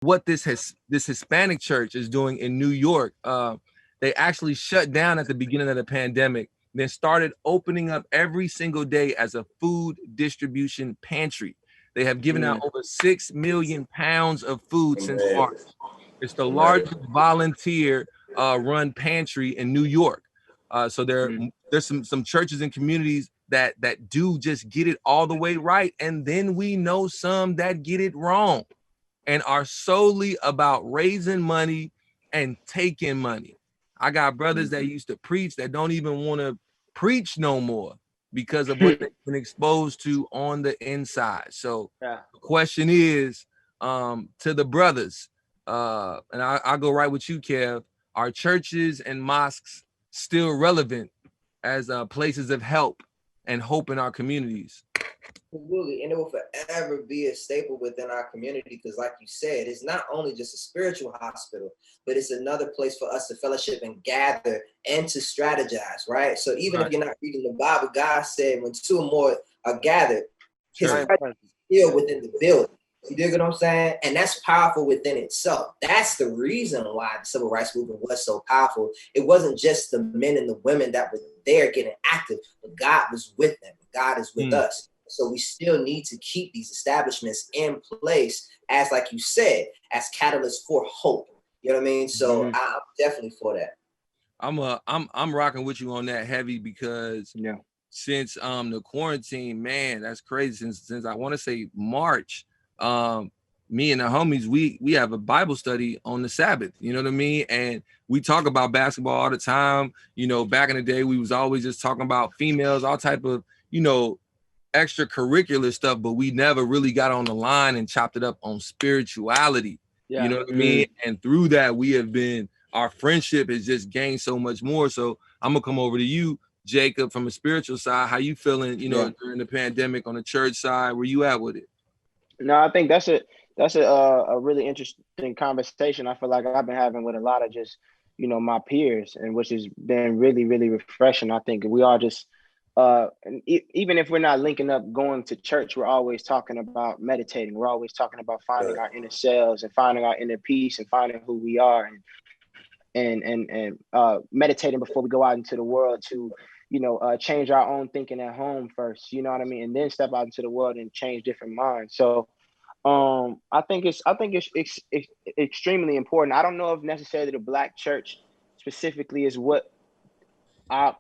what this Hispanic church is doing in New York. They actually shut down at the beginning of the pandemic, then started opening up every single day as a food distribution pantry. They have given out over 6 million pounds of food since Amen. March. It's the Amen. largest volunteer run pantry in New York. So there's some churches and communities that do just get it all the way right, and then we know some that get it wrong and are solely about raising money and taking money. I got brothers that used to preach that don't even want to preach no more because of what they've been exposed to on the inside. So Yeah. the question is, to the brothers, and I'll go right with you, Kev, are churches and mosques still relevant as places of help and hope in our communities? Absolutely, and it will forever be a staple within our community because, like you said, it's not only just a spiritual hospital, but it's another place for us to fellowship and gather and to strategize, right? So even if you're not reading the Bible, God said when two or more are gathered, His presence is still within the building. You dig what I'm saying? And that's powerful within itself. That's the reason why the civil rights movement was so powerful. It wasn't just the men and the women that were there getting active, but God was with them. God is with us. So we still need to keep these establishments in place as, like you said, as catalysts for hope. You know what I mean? So I'm definitely for that. I'm rocking with you on that heavy because since the quarantine, man, that's crazy. Since I want to say March, me and the homies, we have a Bible study on the Sabbath. You know what I mean? And we talk about basketball all the time. You know, back in the day, we was always just talking about females, all type of, you know, extracurricular stuff, but we never really got on the line and chopped it up on spirituality. You know what I mean? And through that, our friendship has just gained so much more. So I'm gonna come over to you, Jacob, from a spiritual side. How you feeling, you know, during the pandemic on the church side? Where you at with it? No, I think that's a really interesting conversation. I feel like I've been having with a lot of just, you know, my peers, and which has been really, really refreshing. I think we all just even if we're not linking up going to church, we're always talking about meditating. We're always talking about finding our inner selves and finding our inner peace and finding who we are and meditating before we go out into the world to, you know, change our own thinking at home first, you know what I mean? And then step out into the world and change different minds. So I think it's extremely important. I don't know if necessarily the Black church specifically is what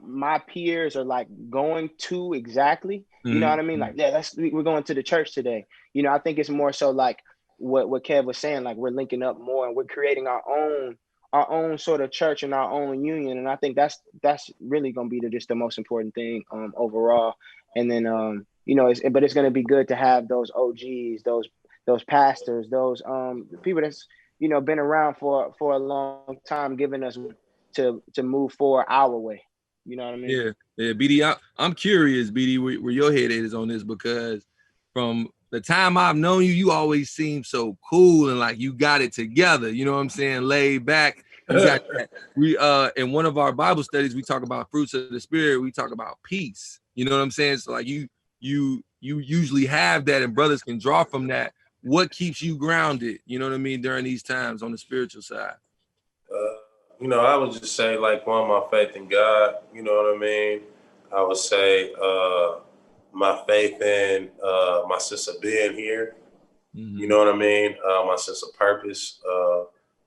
my peers are like going to exactly, you know what I mean? Like, we're going to the church today. You know, I think it's more so like what Kev was saying, like we're linking up more and we're creating our own sort of church and our own union. And I think that's really going to be just the most important thing overall. And then, you know, but it's going to be good to have those OGs, those pastors, those people that's, you know, been around for a long time, giving us to move forward our way. You know what I mean? Yeah, BD. I'm curious, BD, where your head is on this, because from the time I've known you, you always seem so cool and like you got it together. You know what I'm saying? Laid back. You got that. We in one of our Bible studies, we talk about fruits of the spirit. We talk about peace. You know what I'm saying? So like you usually have that, and brothers can draw from that. What keeps you grounded? You know what I mean during these times on the spiritual side? You know, I would just say, like, one, my faith in God, you know what I mean? I would say my faith in my sense of being here, you know what I mean? My sense of purpose,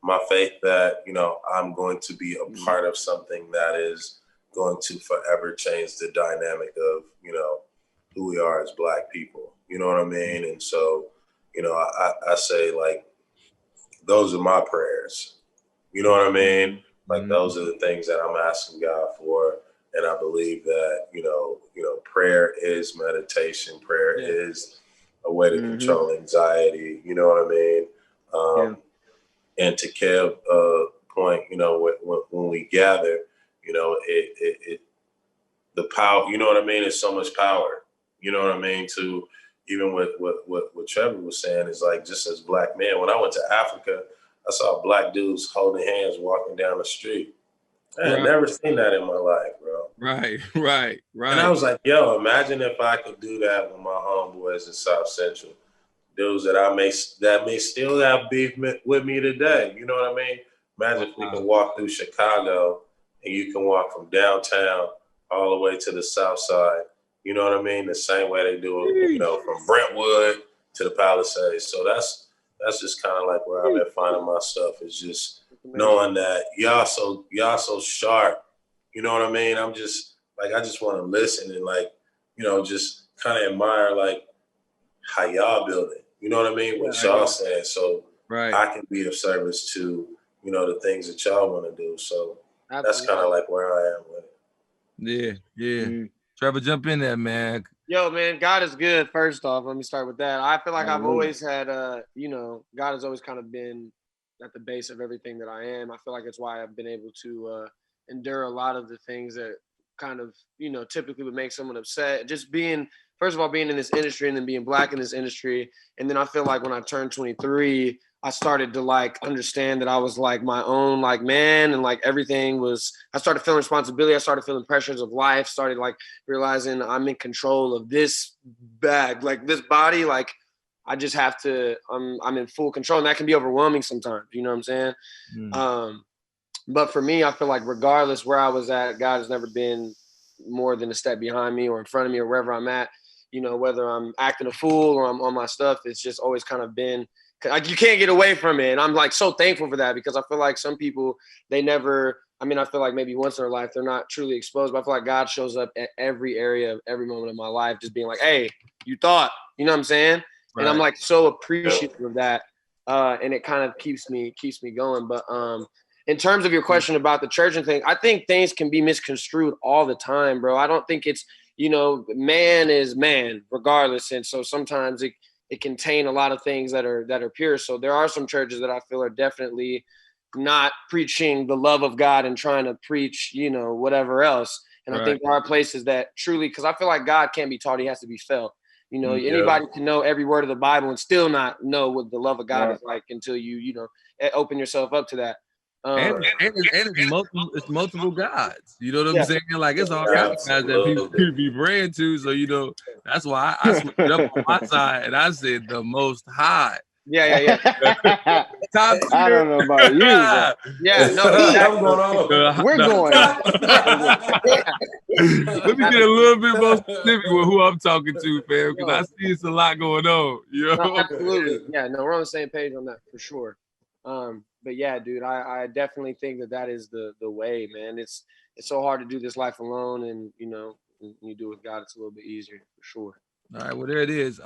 my faith that, you know, I'm going to be a part of something that is going to forever change the dynamic of, you know, who we are as Black people, you know what I mean? And so, you know, I say, like, those are my prayers. You know what I mean? Like, those are the things that I'm asking God for. And I believe that, you know, prayer is meditation. Prayer is a way to control anxiety. You know what I mean? And to Kev's point, you know, when we gather, you know, the power, you know what I mean? It's so much power. You know what I mean? To even what Trevor was saying is, like, just as Black men, when I went to Africa, I saw Black dudes holding hands walking down the street. I had never seen that in my life, bro. Right. And I was like, yo, imagine if I could do that with my homeboys in South Central. dudes that may still have beef with me today. You know what I mean? Imagine if we can walk through Chicago and you can walk from downtown all the way to the south side. You know what I mean? The same way they do it, you know, from Brentwood to the Palisades. So that's just kind of like where I've been finding my stuff, is just knowing that y'all so sharp. You know what I mean? I'm just like, I just want to listen and, like, you know, just kind of admire like how y'all build it. You know what I mean? What y'all saying. So I can be of service to, you know, the things that y'all want to do. So that's kind of like where I am with Yeah, it. yeah. Trevor, jump in there, man. Yo, man, God is good. First off, let me start with that. I feel like I've always had, you know, God has always kind of been at the base of everything that I am. I feel like it's why I've been able to endure a lot of the things that kind of, you know, typically would make someone upset. Just being, first of all, being in this industry and then being Black in this industry. And then I feel like when I turned 23, I started to like understand that I was like my own like man, and like everything was, I started feeling responsibility. I started feeling pressures of life, started like realizing I'm in control of this bag, like this body, like I just have to, I'm in full control, and that can be overwhelming sometimes, you know what I'm saying? But for me, I feel like regardless where I was at, God has never been more than a step behind me or in front of me or wherever I'm at, you know, whether I'm acting a fool or I'm on my stuff, it's just always kind of been, like, you can't get away from it. And I'm like so thankful for that, because I feel like some people, they never, I mean, I feel like maybe once in their life, they're not truly exposed, but I feel like God shows up at every area of every moment of my life, just being like, hey, you thought, you know what I'm saying? Right. And I'm like so appreciative of that. And it kind of keeps me going. But in terms of your question about the church and thing, I think things can be misconstrued all the time, bro. I don't think it's, you know, man is man regardless. And so sometimes it can taint a lot of things that are pure. So there are some churches that I feel are definitely not preaching the love of God and trying to preach, you know, whatever else. And I think there are places that truly, because I feel like God can't be taught, he has to be felt. You know, anybody can know every word of the Bible and still not know what the love of God is like until you know, open yourself up to that. And it's multiple gods. You know what I'm saying? Like, it's all kinds of guys that people be praying to. So, you know, that's why I switched it up on my side and I said the Most High. Yeah. Top tier. I don't know about you. But... Yeah, no, I'm going on. We're going. Let me get a little bit more specific with who I'm talking to, fam, because I see it's a lot going on. You know? No, absolutely. Yeah, no, we're on the same page on that for sure. But yeah, dude, I definitely think that is the way, man. It's so hard to do this life alone, and you know, when you do it with God, it's a little bit easier for sure. All right, well, there it is.